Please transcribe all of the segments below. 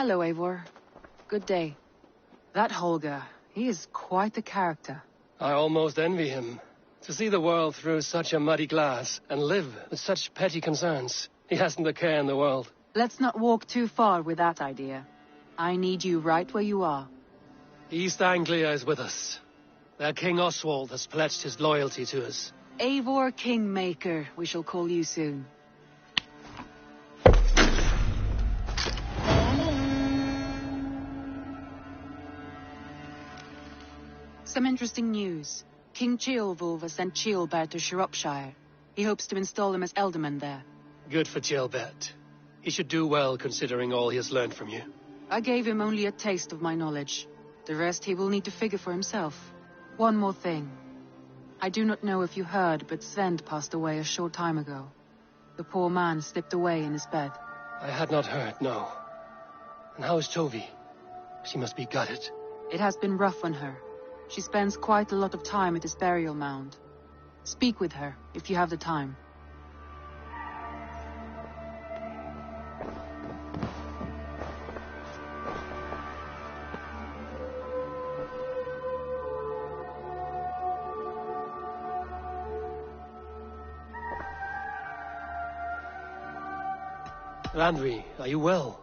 Hello, Eivor. Good day. That Holger, he is quite the character. I almost envy him. To see the world through such a muddy glass, and live with such petty concerns. He hasn't a care in the world. Let's not walk too far with that idea. I need you right where you are. East Anglia is with us. Their King Oswald has pledged his loyalty to us. Eivor Kingmaker, we shall call you soon. Some interesting news. King Ceolwulf has sent Ceolbert to Shropshire. He hopes to install him as Ealdorman there. Good for Ceolbert. He should do well considering all he has learned from you. I gave him only a taste of my knowledge. The rest he will need to figure for himself. One more thing. I do not know if you heard, but Sven passed away a short time ago. The poor man slipped away in his bed. I had not heard, no. And how is Tovi? She must be gutted. It has been rough on her. She spends quite a lot of time at his burial mound. Speak with her, if you have the time. Randvi, are you well?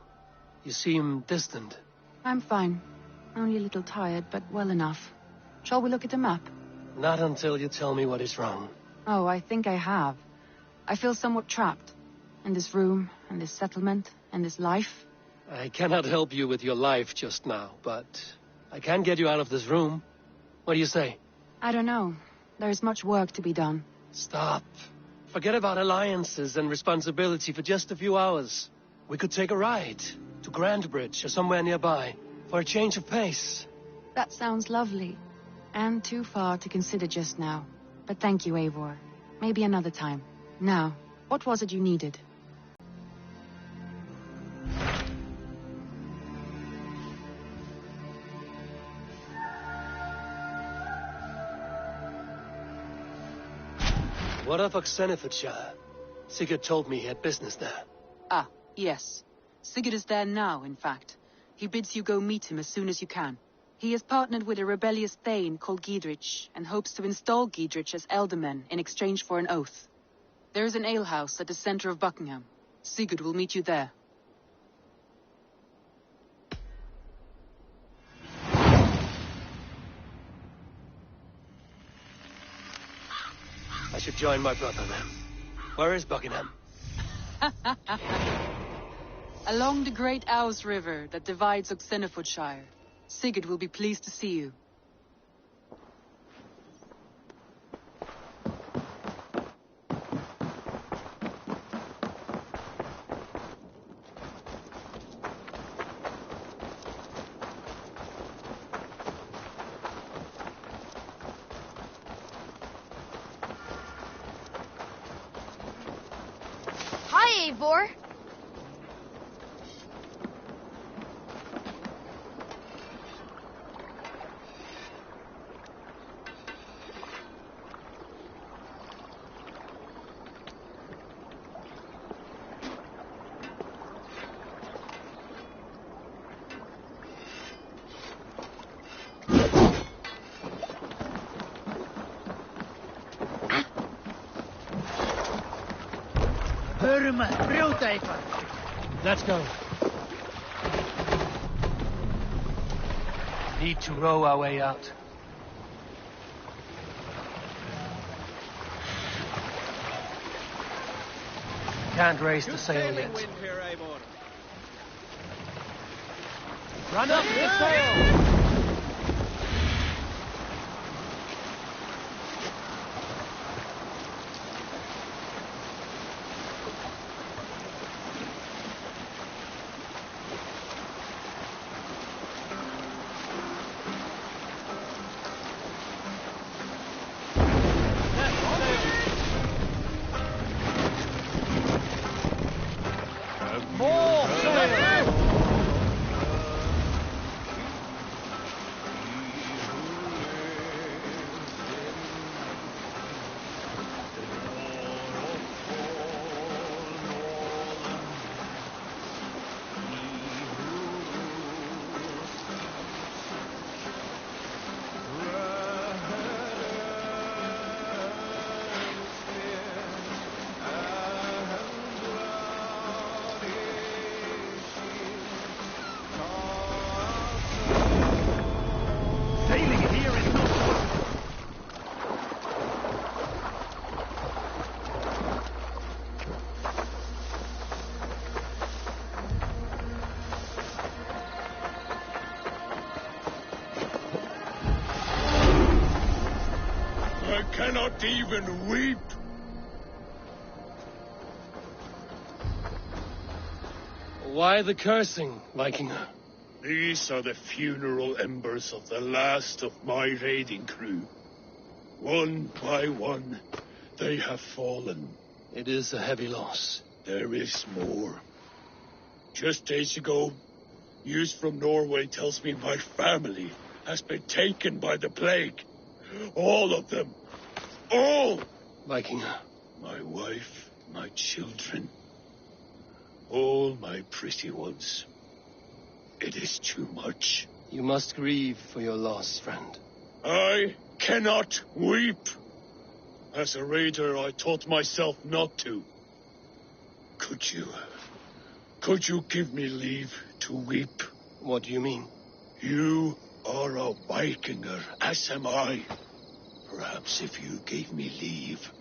You seem distant. I'm fine. Only a little tired, but well enough. Shall we look at the map? Not until you tell me what is wrong. Oh, I think I have. I feel somewhat trapped. In this room, in this settlement, in this life. I cannot help you with your life just now, but I can get you out of this room. What do you say? I don't know. There is much work to be done. Stop. Forget about alliances and responsibility for just a few hours. We could take a ride to Grandbridge or somewhere nearby for a change of pace. That sounds lovely. And too far to consider just now. But thank you, Eivor. Maybe another time. Now, what was it you needed? What of Oxenfordshire? Sigurd told me he had business there. Ah, yes. Sigurd is there now, in fact. He bids you go meet him as soon as you can. He has partnered with a rebellious Thane called Giedrich, and hopes to install Giedrich as Ealdorman in exchange for an oath. There is an alehouse at the center of Buckingham. Sigurd will meet you there. I should join my brother then. Where is Buckingham? Along the great Ouse River that divides Oxenfordshire. Sigurd will be pleased to see you. Hi, Eivor. Let's go. Need to row our way out. Can't raise the sail yet. Run up the sail! cannot even weep. Why the cursing, Vikinger? These are the funeral embers of the last of my raiding crew. One by one, they have fallen. It is a heavy loss. There is more. Just days ago, news from Norway tells me my family has been taken by the plague. All of them. All! Vikinger. My wife, my children. All my pretty ones. It is too much. You must grieve for your loss, friend. I cannot weep. As a raider, I taught myself not to. Could you give me leave to weep? What do you mean? You are a Vikinger, as am I. Perhaps if you gave me leave,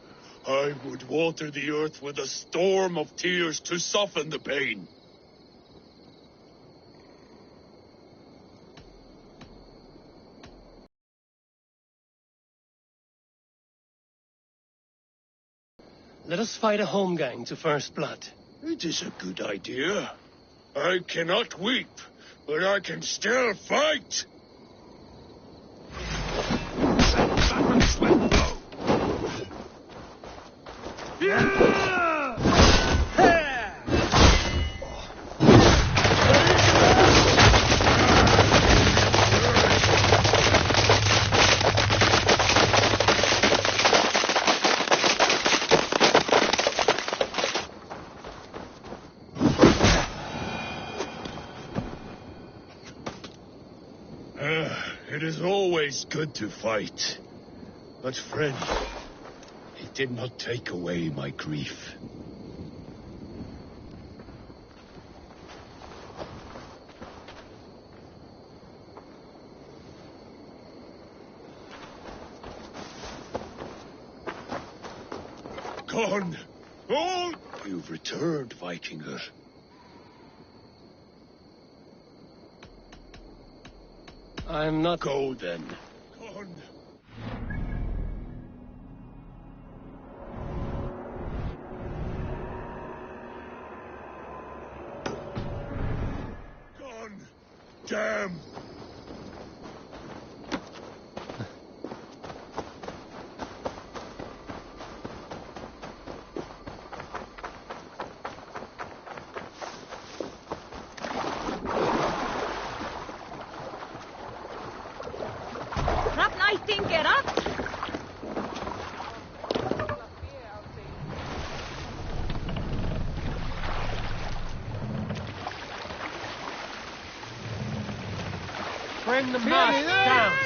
I would water the earth with a storm of tears to soften the pain. Let us fight a holmgang to first blood. It is a good idea. I cannot weep, but I can still fight. It is always good to fight. But friend, it did not take away my grief. Gone! Oh! You've returned, Vikinger. I'm not... Go then. Gone. Gone. Damn. Bring the mast down.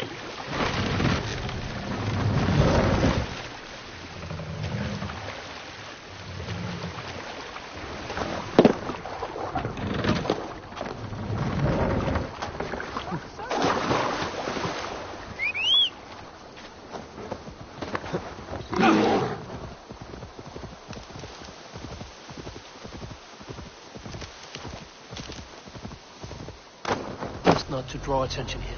Not to draw attention here.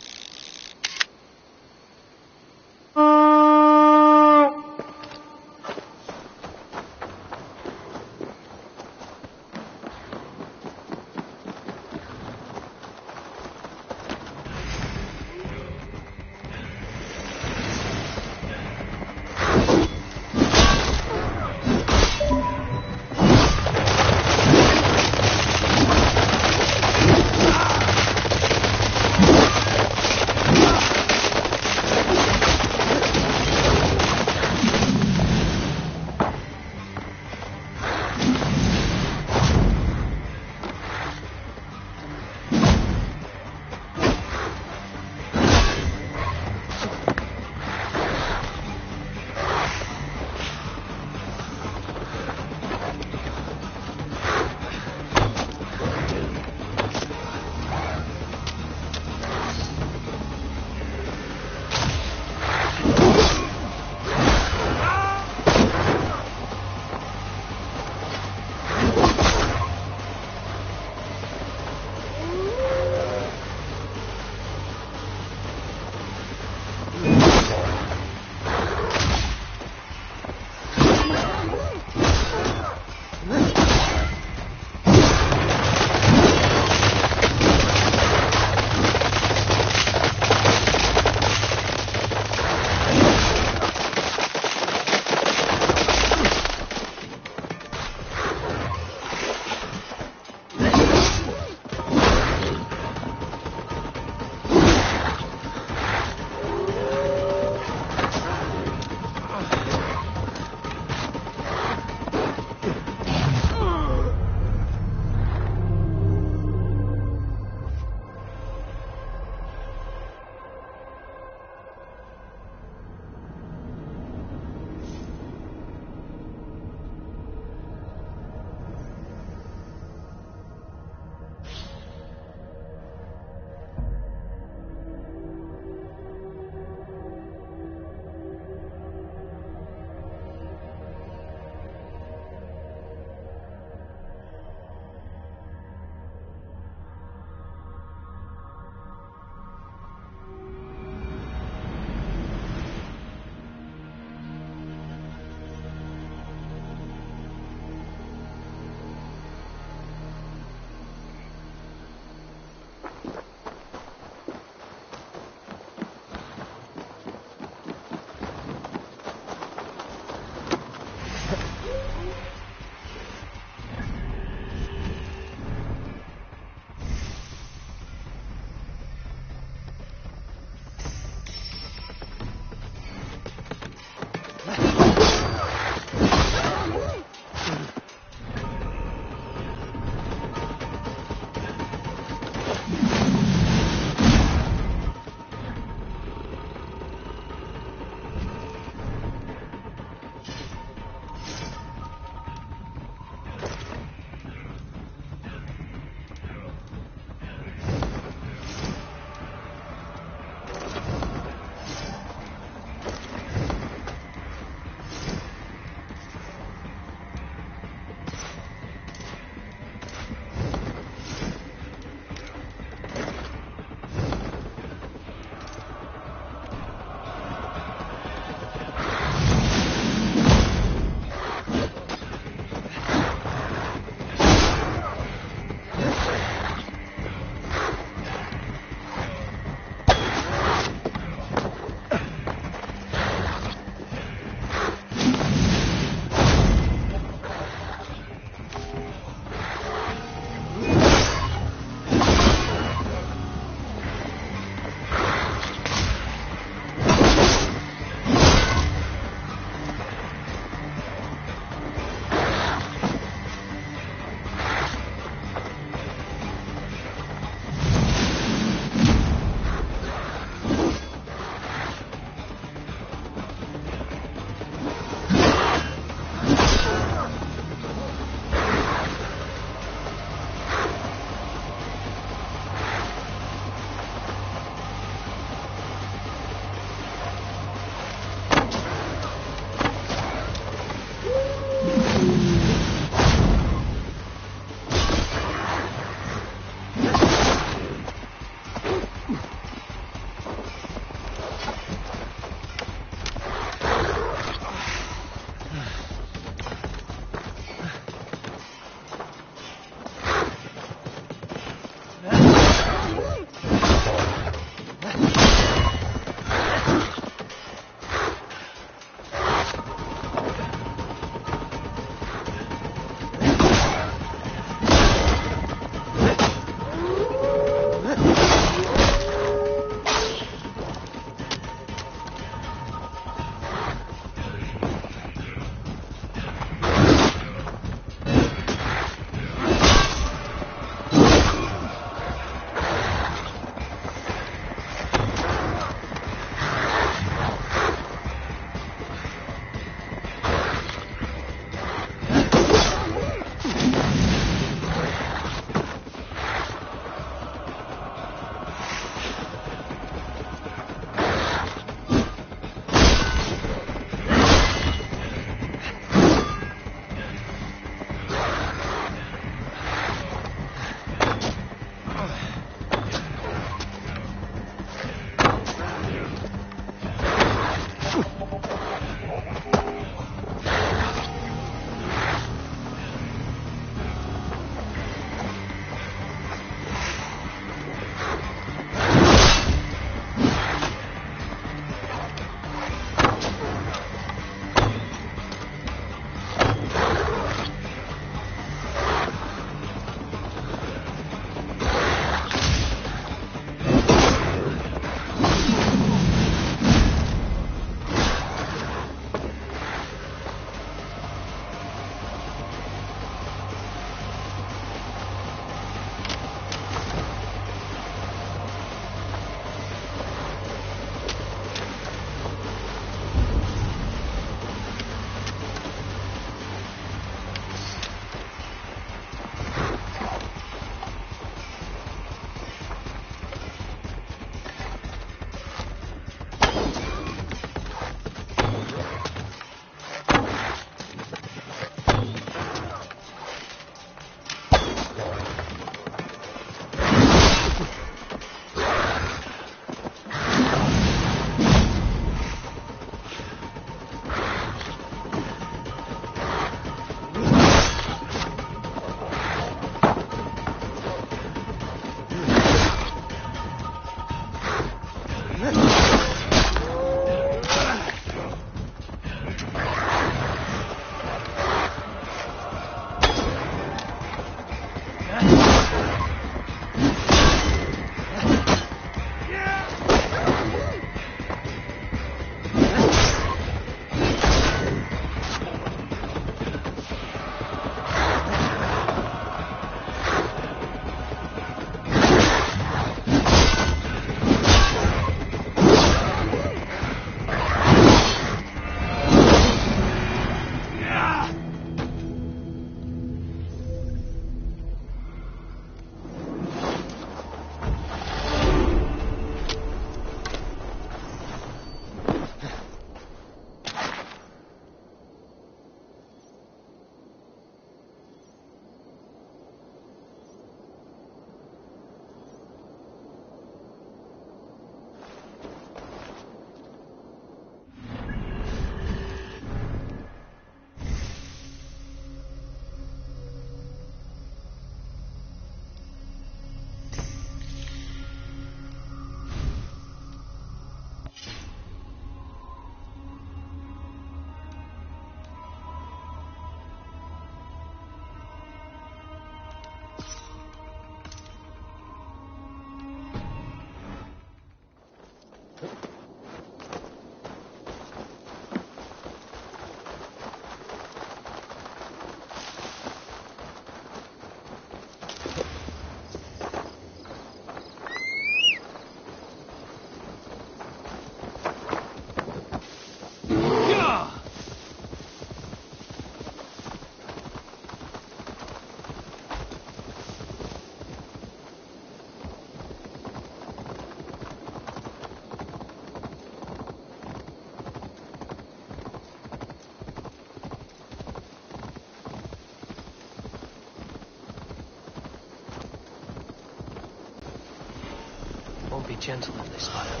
be gentle in this matter.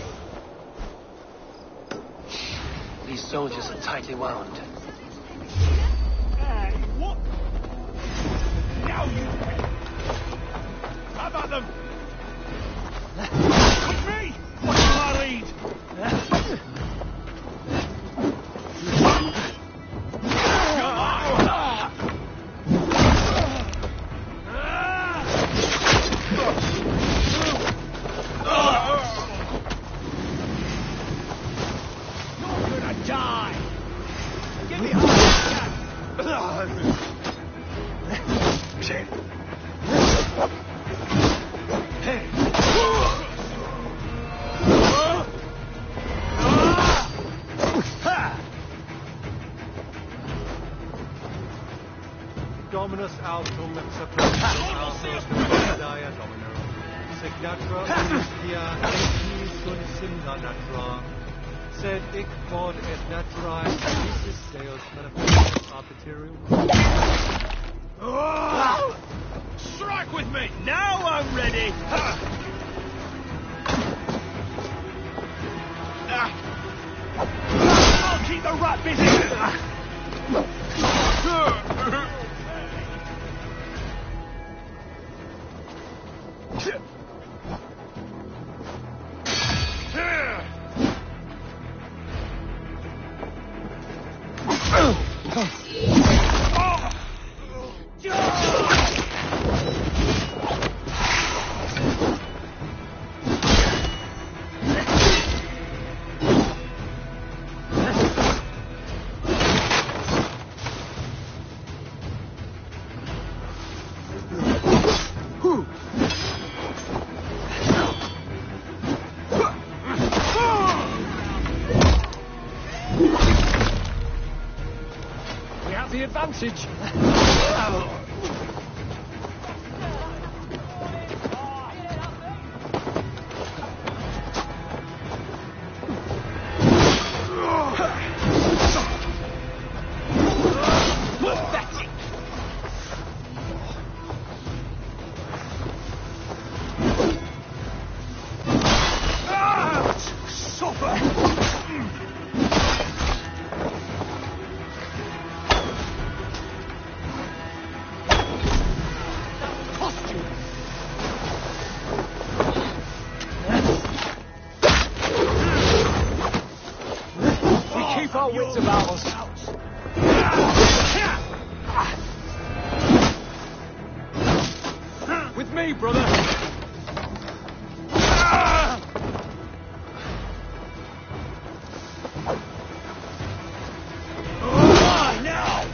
These soldiers are tightly wound. Hey, what? Now you... How about them? With me! Watch my lead! Dominus autum et separatus Dia Domino. Signatra Ustia et sunt simna natra. Sed ic quod et naturae Isis Deus manifestus arbitrium. Strike with me! Now I'm ready! I'll keep the rat busy! The advantage. Pathetic. Suffer. Our wits about us. With me, brother. Now.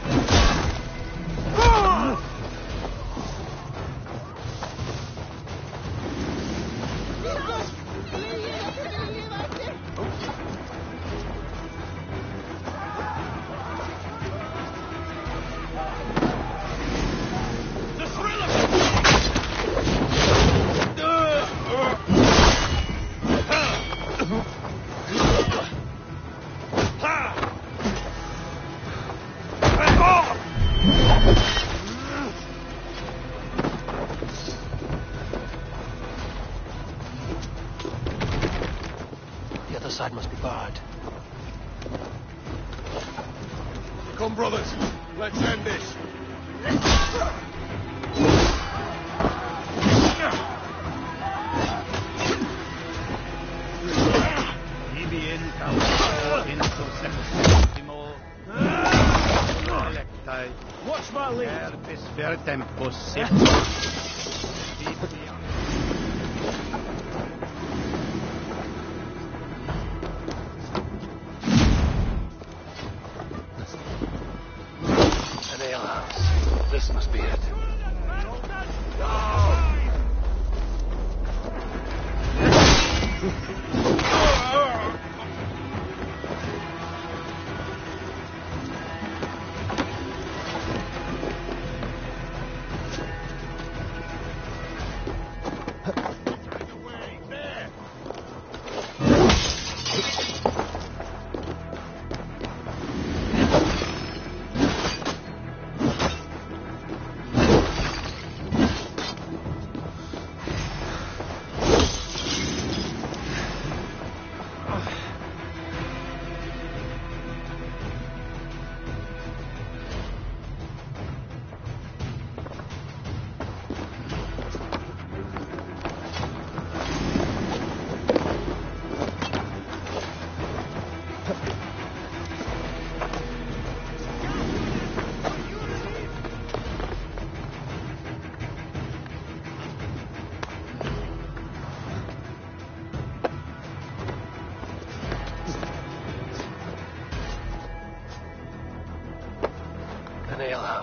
The other side must be barred. Come, brothers. Let's end this. Watch my lead. An alehouse. This must be it.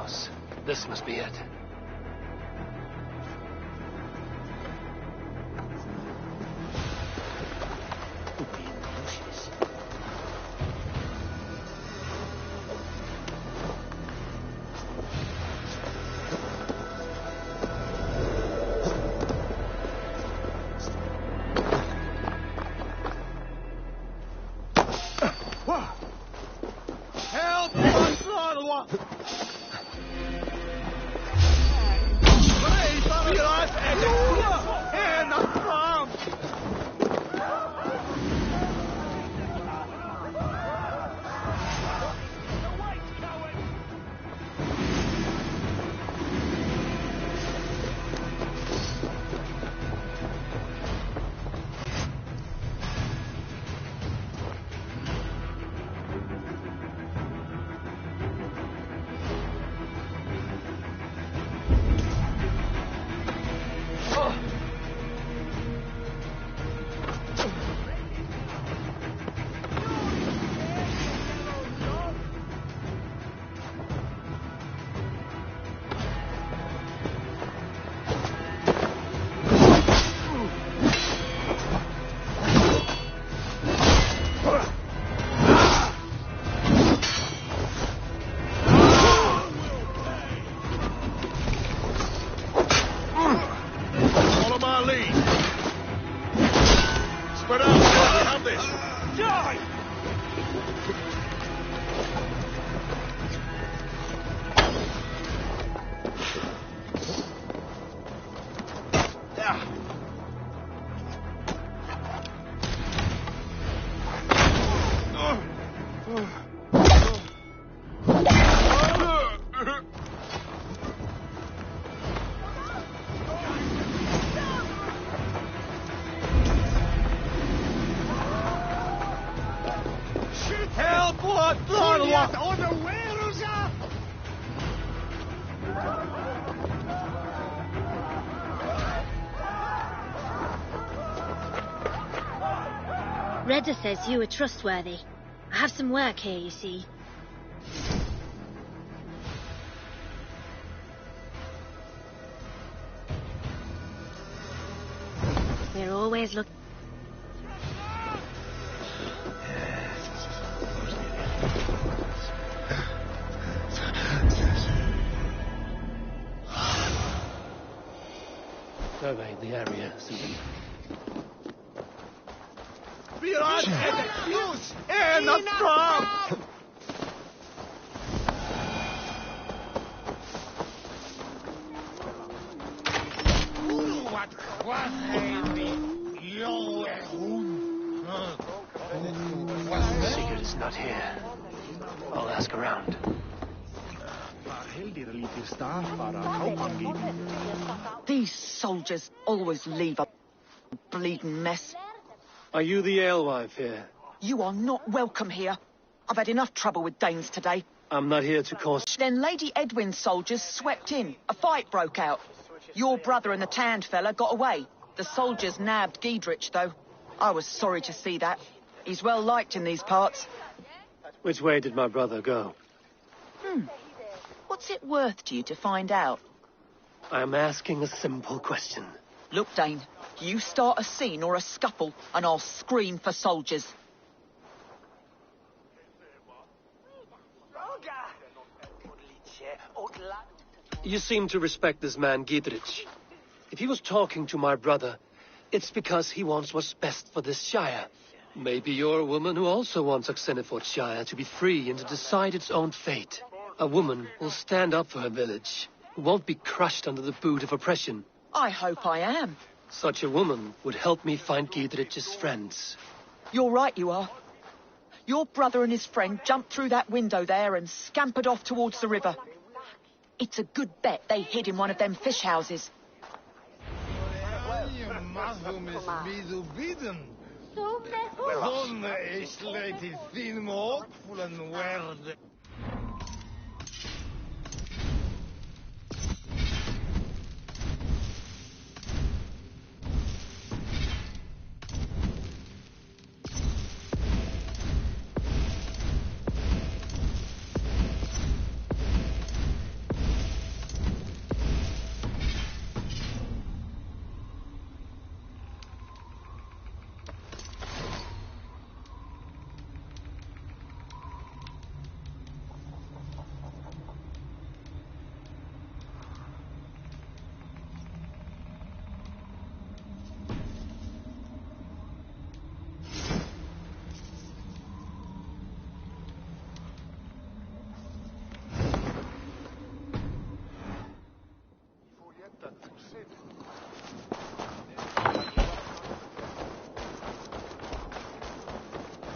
house. This must be it. Help! Vallhala! Follow my lead. Spread out, we have this. Die! Help! Vallhala! Redda says you are trustworthy. I have some work here, you see. We're always looking. Survey the area, Susan. Sigurd is not here. I'll ask around. These soldiers always leave a bleeding mess. Are you the alewife here? You are not welcome here. I've had enough trouble with Danes today. I'm not here to cause... Then Lady Edwin's soldiers swept in. A fight broke out. Your brother and the tanned fella got away. The soldiers nabbed Giedrich, though. I was sorry to see that. He's well liked in these parts. Which way did my brother go? What's it worth to you to find out? I'm asking a simple question. Look, Dane, you start a scene or a scuffle, and I'll scream for soldiers. You seem to respect this man, Giedrich. If he was talking to my brother, it's because he wants what's best for this Shire. Maybe you're a woman who also wants Oxenford Shire to be free and to decide its own fate. A woman who'll stand up for her village, who won't be crushed under the boot of oppression. I hope I am. Such a woman would help me find Giedrich's friends. You're right, you are. Your brother and his friend jumped through that window there and scampered off towards the river. It's a good bet they hid in one of them fish houses.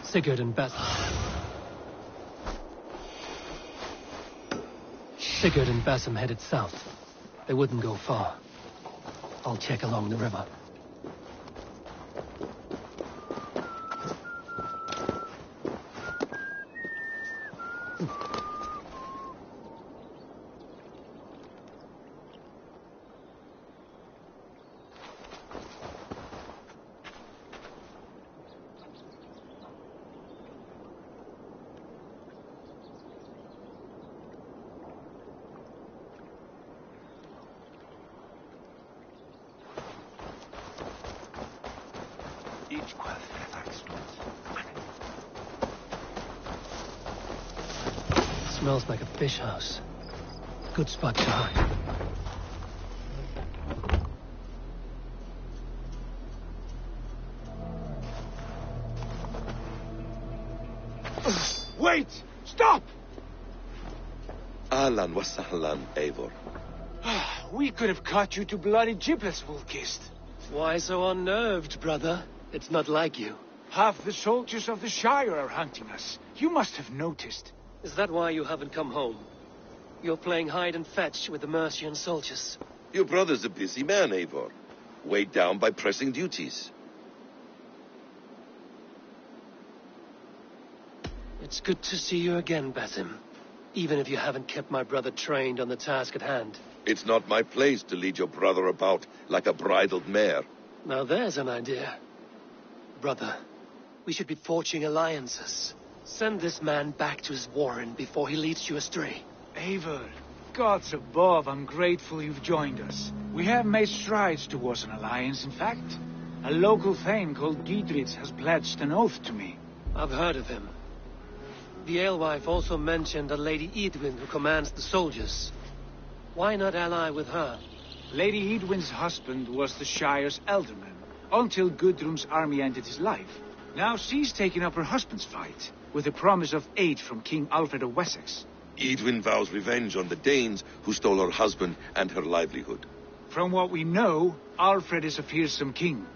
Sigurd and Basim. Sigurd and Basim headed south. They wouldn't go far. I'll check along the river. Smells like a fish house. Good spot to hide. Wait! Stop! Ahlan wa sahlan, Eivor. We could have cut you to bloody giblets, Wolf-Kissed. Why so unnerved, brother? It's not like you. Half the soldiers of the Shire are hunting us. You must have noticed. Is that why you haven't come home? You're playing hide and fetch with the Mercian soldiers. Your brother's a busy man, Eivor. Weighed down by pressing duties. It's good to see you again, Basim. Even if you haven't kept my brother trained on the task at hand. It's not my place to lead your brother about like a bridled mare. Now there's an idea. Brother, we should be forging alliances. Send this man back to his warren before he leads you astray. Eivor, gods above, I'm grateful you've joined us. We have made strides towards an alliance, in fact. A local thane called Giedrich has pledged an oath to me. I've heard of him. The alewife also mentioned a Lady Edwin who commands the soldiers. Why not ally with her? Lady Edwin's husband was the Shire's elderman, until Gudrun's army ended his life. Now she's taken up her husband's fight, with a promise of aid from King Alfred of Wessex. Edwin vows revenge on the Danes who stole her husband and her livelihood. From what we know, Alfred is a fearsome king.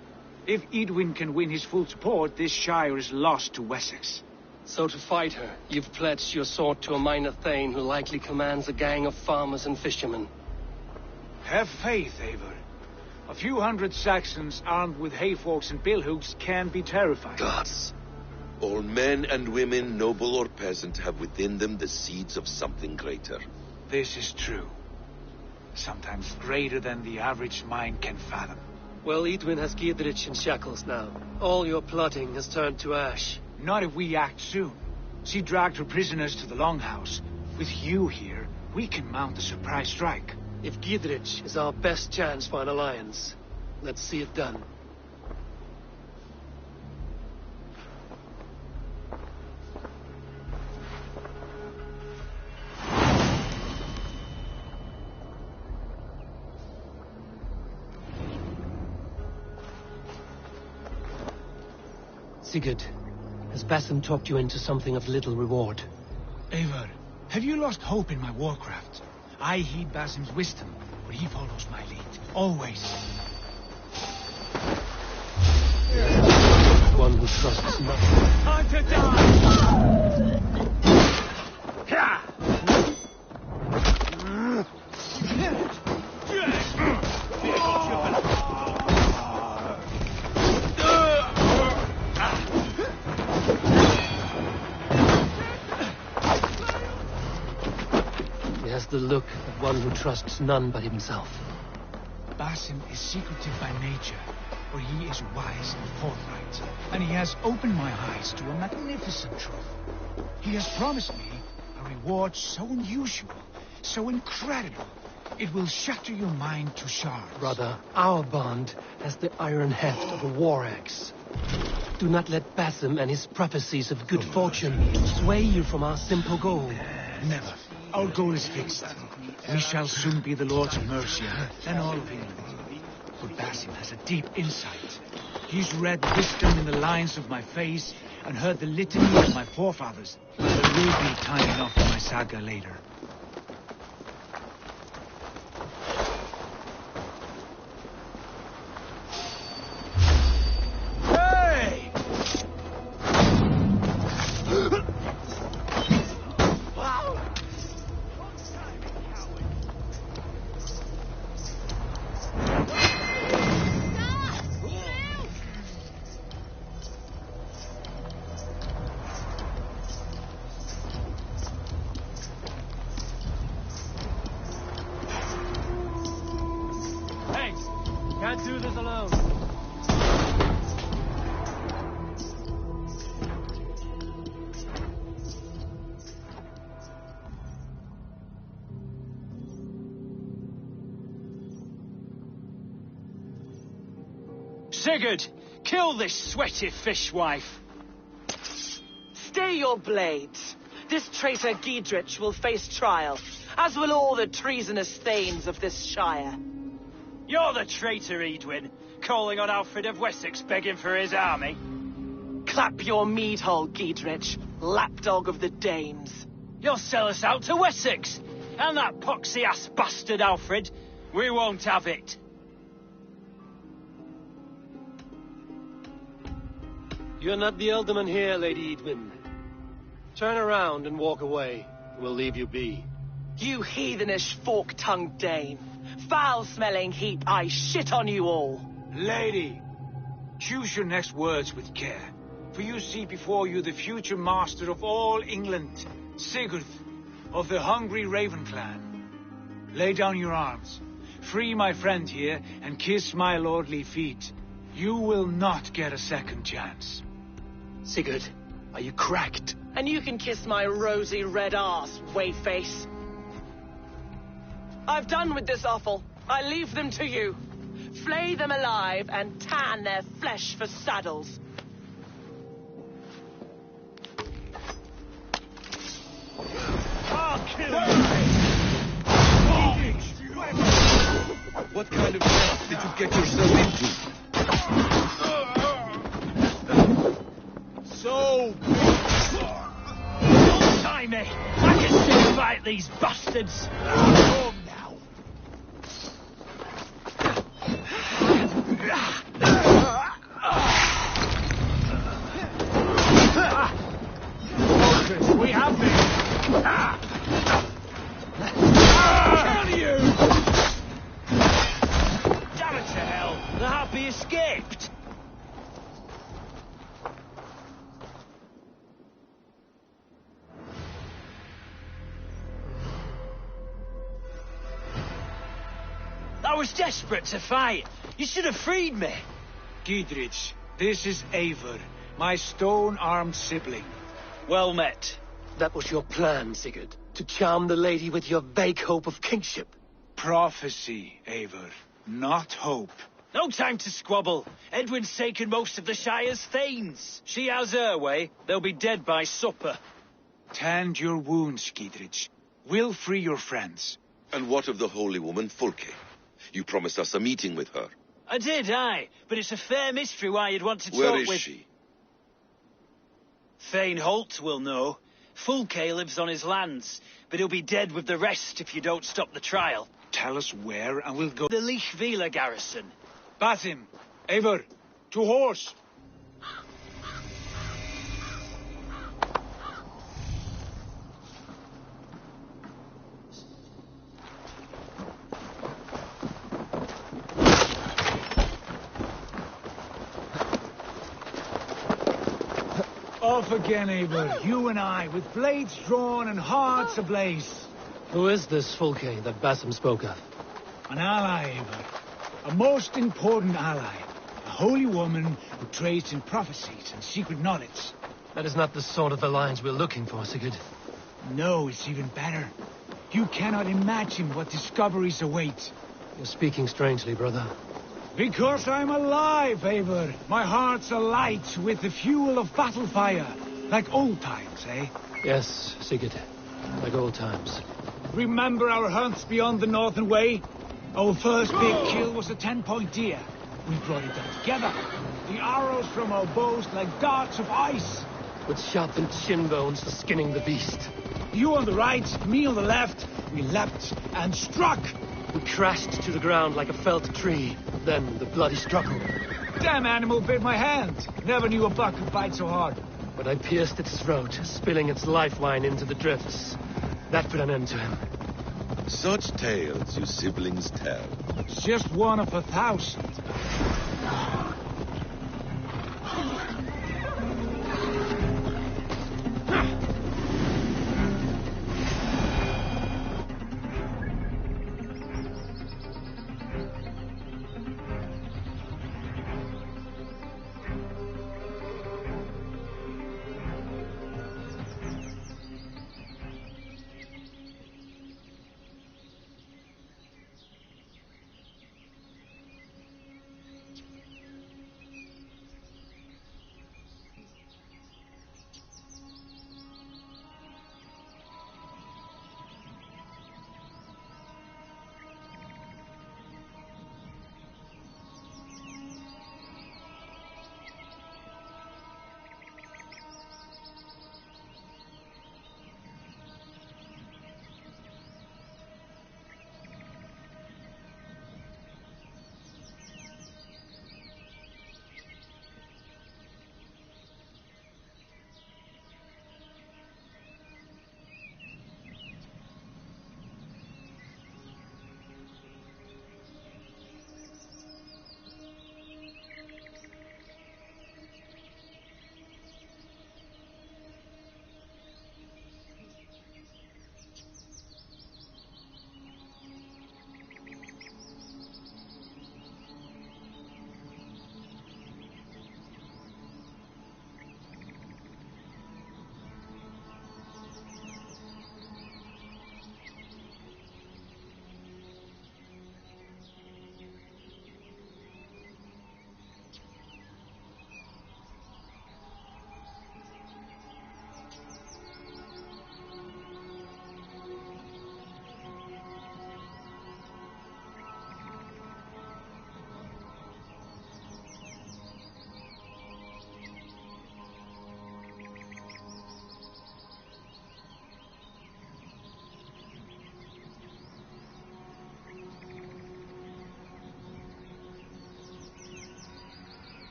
If Edwin can win his full support, this Shire is lost to Wessex. So to fight her, you've pledged your sword to a minor thane who likely commands a gang of farmers and fishermen. Have faith, Eivor. A few hundred Saxons armed with hayforks and billhooks can be terrifying. Gods. All men and women, noble or peasant, have within them the seeds of something greater. This is true. Sometimes greater than the average mind can fathom. Well, Edwin has Giedrich in shackles now. All your plotting has turned to ash. Not if we act soon. She dragged her prisoners to the Longhouse. With you here, we can mount a surprise strike. If Giedrich is our best chance for an alliance, let's see it done. Sigurd, has Basim talked you into something of little reward? Eivor, have you lost hope in my warcraft? I heed Basim's wisdom, but he follows my lead. Always. One who trusts not. Time to die! He has the look of one who trusts none but himself. Basim is secretive by nature, but he is wise and forthright, and he has opened my eyes to a magnificent truth. He has promised me a reward so unusual, so incredible, it will shatter your mind to shards. Brother, our bond has the iron heft of a war axe. Do not let Basim and his prophecies of good fortune sway you from our simple goal. Never. Our goal is fixed. We shall soon be the lords of Mercia, and all of England. But Basim has a deep insight. He's read wisdom in the lines of my face, and heard the litany of my forefathers. There will be time enough for my saga later. Can't do this alone. Sigurd, kill this sweaty fishwife. Stay your blades. This traitor Giedrich will face trial, as will all the treasonous thanes of this shire. You're the traitor, Edwin, calling on Alfred of Wessex begging for his army. Clap your mead hole, Giedrich, lapdog of the Danes. You'll sell us out to Wessex, and that poxy-ass bastard Alfred. We won't have it. You're not the alderman here, Lady Edwin. Turn around and walk away. We'll leave you be. You heathenish fork-tongued Dane. Foul-smelling heap, I shit on you all. Lady, choose your next words with care, for you see before you the future master of all England, Sigurd, of the hungry Raven clan. Lay down your arms, free my friend here, and kiss my lordly feet. You will not get a second chance. Sigurd, are you cracked? And you can kiss my rosy red arse, wayface. I've done with this offal. I leave them to you. Flay them alive and tan their flesh for saddles. I'll kill you! What kind of mess did you get yourself into? So don't tie me! I can still fight these bastards! Home now. Focus, we have this! Kill you! Damn it to hell! The happy escaped! I was desperate to fight. You should have freed me. Giedrich, this is Eivor, my stone-armed sibling. Well met. That was your plan, Sigurd. To charm the lady with your vague hope of kingship. Prophecy, Eivor, not hope. No time to squabble. Edwin's taken most of the Shire's thanes. She has her way. They'll be dead by supper. Tend your wounds, Giedrich. We'll free your friends. And what of the holy woman, Fulke? You promised us a meeting with her. I did, aye. But it's a fair mystery why you'd want to Where talk is with... she? Thane Holt will know. Fulke lives on his lands, but he'll be dead with the rest if you don't stop the trial. Tell us where, and we'll go... The Leich Vila garrison. Basim, Eivor, to horse! Off again, Eivor. You and I, with blades drawn and hearts ablaze. Who is this Fulke that Basim spoke of? An ally, Eivor. A most important ally. A holy woman who trades in prophecies and secret knowledge. That is not the sort of alliance we're looking for, Sigurd. No, it's even better. You cannot imagine what discoveries await. You're speaking strangely, brother. Because I'm alive, Eivor. My heart's alight with the fuel of battle fire. Like old times, eh? Yes, Sigurd. Like old times. Remember our hunts beyond the Northern Way? Our first big kill was a 10-point deer. We brought it down together. The arrows from our bows like darts of ice. With sharpened shin bones for skinning the beast. You on the right, me on the left. We leapt and struck. We crashed to the ground like a felled tree. Then the bloody struggle. Damn animal bit my hand. Never knew a buck could bite so hard. But I pierced its throat, spilling its life wine into the drifts. That put an end to him. Such tales you siblings tell. It's just one of 1,000.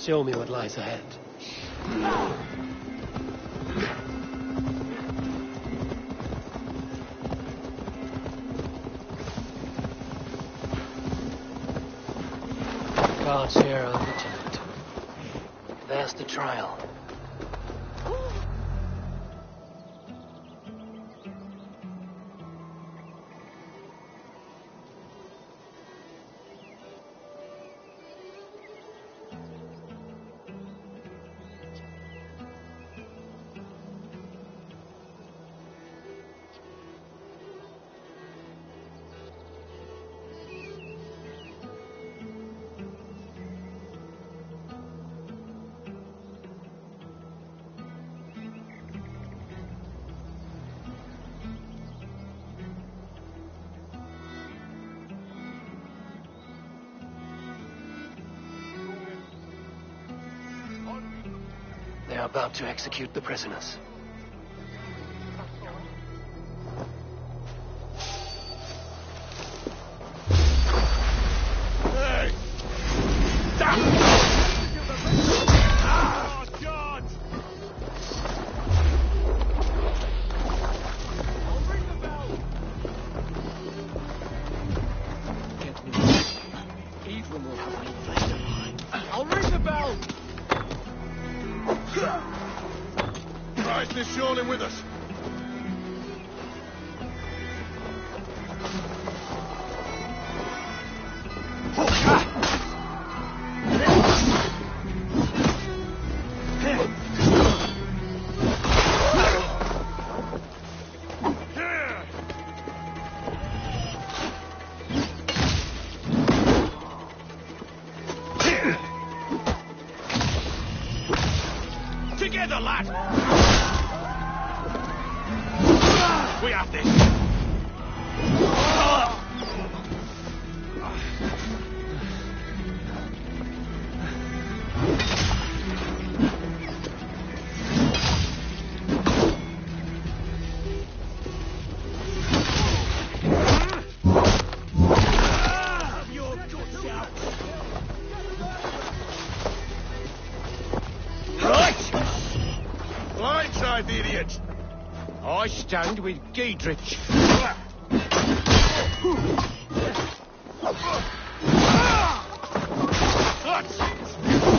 Show me what lies ahead. Guards here, are vigilant. There's the trial. They are about to execute the prisoners. Hey! Stop! Ah, God! I'll ring the bell. Get me. Evelyn will have me played alive. I'll ring the bell. Christ is surely with us. Together, lad! We have this! Have your guts out! Blindside the idiot! I stand with Giedrich.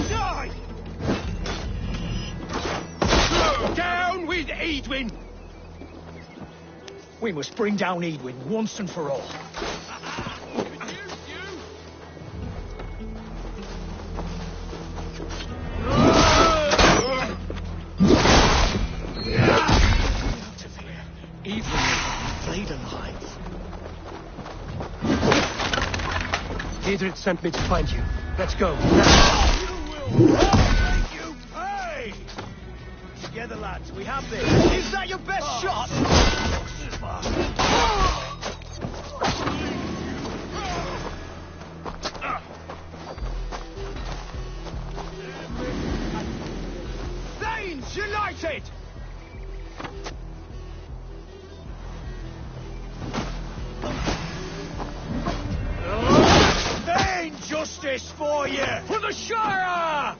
Die! Down with Edwin! We must bring down Edwin once and for all. Played alive. Giedrich sent me to find you. Let's go. You will make you pay! Together, lads, we have this. Is that your best shot? Thanes united! Thane justice for you! For the Shire!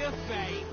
your fate.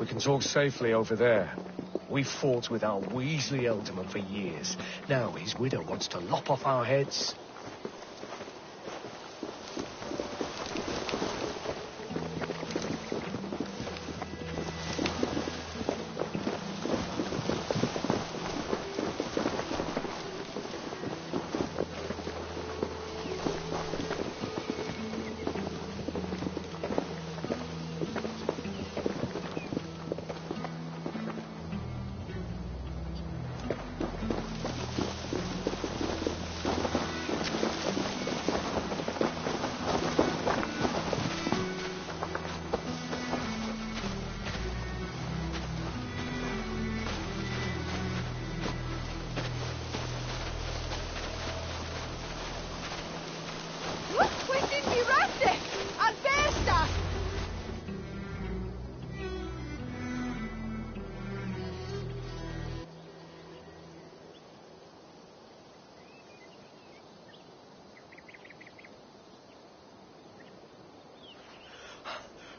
We can talk safely over there. We fought with our Weasley Ealdorman for years. Now his widow wants to lop off our heads.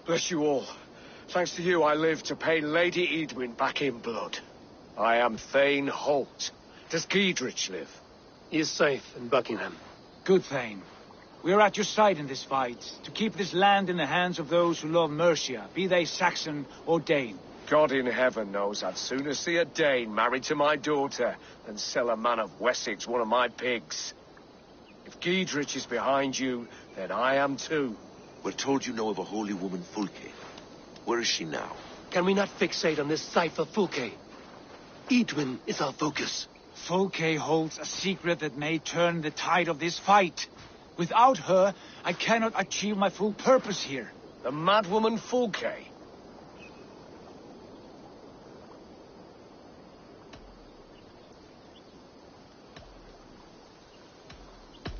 Bless you all. Thanks to you, I live to pay Lady Edwin back in blood. I am Thane Holt. Does Giedrich live? He is safe in Buckingham. Good, Thane. We are at your side in this fight, to keep this land in the hands of those who love Mercia, be they Saxon or Dane. God in heaven knows I'd sooner see a Dane married to my daughter than sell a man of Wessex one of my pigs. If Giedrich is behind you, then I am too. We're told you know of a holy woman, Fulke. Where is she now? Can we not fixate on this cipher, Fulke? Edwin is our focus. Fulke holds a secret that may turn the tide of this fight. Without her, I cannot achieve my full purpose here. The madwoman Fulke?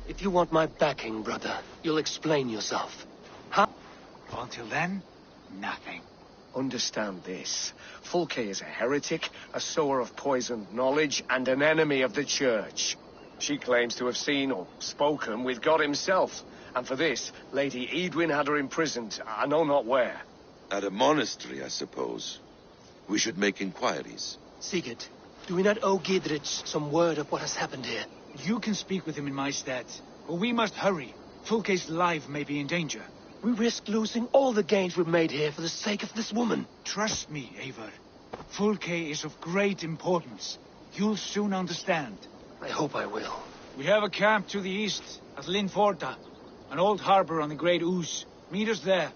If you want my backing, brother, you'll explain yourself. How? Until then, nothing. Understand this. Fulke is a heretic, a sower of poisoned knowledge, and an enemy of the Church. She claims to have seen or spoken with God himself. And for this, Lady Edwin had her imprisoned, I know not where. At a monastery, I suppose. We should make inquiries. Sigurd, do we not owe Giedrich some word of what has happened here? You can speak with him in my stead, but we must hurry. Fulke's life may be in danger. We risk losing all the gains we've made here for the sake of this woman. Trust me, Eivor. Fulke is of great importance. You'll soon understand. I hope I will. We have a camp to the east, at Linforta. An old harbor on the Great Ouse. Meet us there.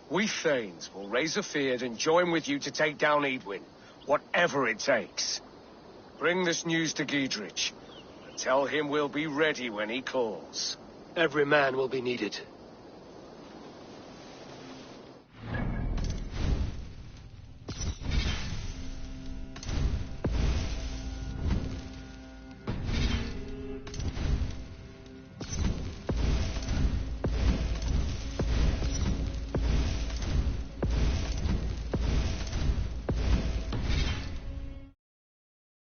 We Thanes will raise a field and join with you to take down Edwin, whatever it takes. Bring this news to Giedrich. Tell him we'll be ready when he calls. Every man will be needed.